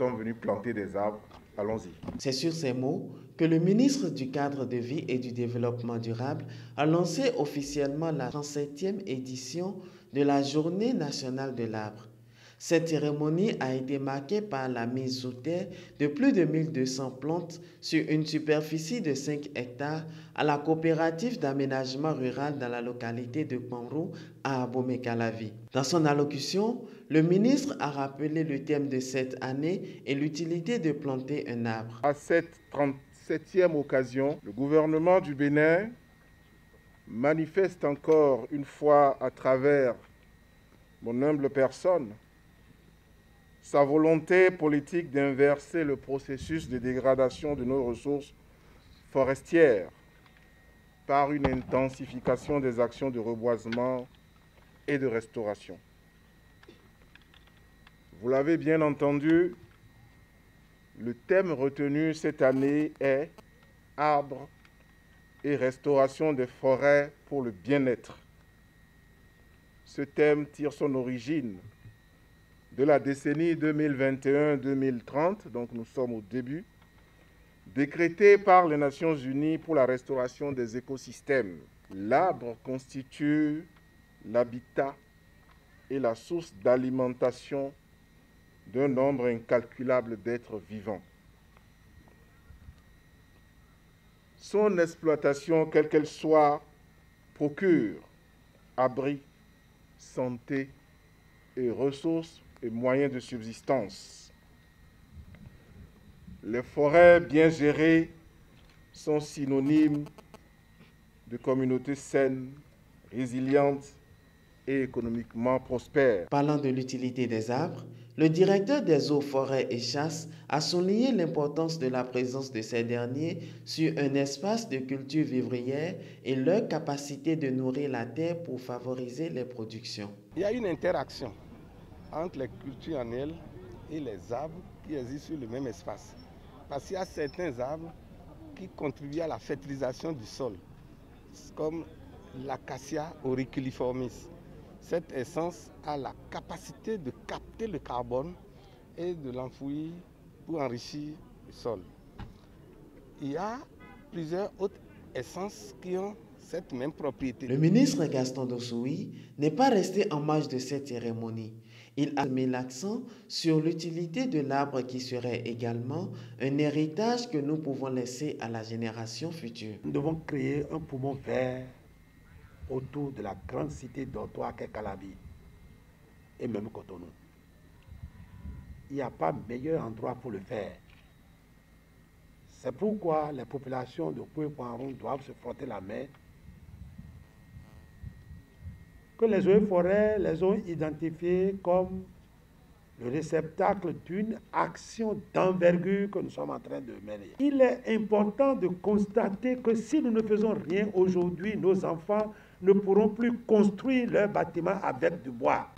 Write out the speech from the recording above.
sommes venus planter des arbres. Allons-y. C'est sur ces mots que le ministre du Cadre de vie et du Développement durable a lancé officiellement la 37e édition de la Journée nationale de l'arbre. Cette cérémonie a été marquée par la mise sous terre de plus de 1200 plantes sur une superficie de 5 hectares à la coopérative d'aménagement rural dans la localité de Kpanrou à Abomey-Calavi. Dans son allocution, le ministre a rappelé le thème de cette année et l'utilité de planter un arbre. À cette 37e occasion, le gouvernement du Bénin manifeste encore une fois à travers mon humble personne sa volonté politique d'inverser le processus de dégradation de nos ressources forestières par une intensification des actions de reboisement et de restauration. Vous l'avez bien entendu, le thème retenu cette année est « Arbres et restauration des forêts pour le bien-être ». Ce thème tire son origine de la décennie 2021-2030, donc nous sommes au début, décrétée par les Nations Unies pour la restauration des écosystèmes. L'arbre constitue l'habitat et la source d'alimentation d'un nombre incalculable d'êtres vivants. Son exploitation, quelle qu'elle soit, procure abri, santé et ressources et moyens de subsistance. Les forêts bien gérées sont synonymes de communautés saines, résilientes et économiquement prospères. Parlant de l'utilité des arbres, le directeur des eaux, forêts et chasses a souligné l'importance de la présence de ces derniers sur un espace de culture vivrière et leur capacité de nourrir la terre pour favoriser les productions. Il y a une interaction entre les cultures annuelles et les arbres qui existent sur le même espace. Parce qu'il y a certains arbres qui contribuent à la fertilisation du sol, comme l'acacia auriculaformis. Cette essence a la capacité de capter le carbone et de l'enfouir pour enrichir le sol. Il y a plusieurs autres essences qui ont cette même propriété. Le ministre Gaston Dossoui n'est pas resté en marge de cette cérémonie. Il a mis l'accent sur l'utilité de l'arbre qui serait également un héritage que nous pouvons laisser à la génération future. Nous devons créer un poumon vert autour de la grande cité dortoir qu'est Calavi et même Cotonou. Il n'y a pas meilleur endroit pour le faire. C'est pourquoi les populations de Koué-Kpanrou doivent se frotter la main, que les eaux et forêts les ont identifiés comme le réceptacle d'une action d'envergure que nous sommes en train de mener. Il est important de constater que si nous ne faisons rien aujourd'hui, nos enfants ne pourront plus construire leurs bâtiments avec du bois.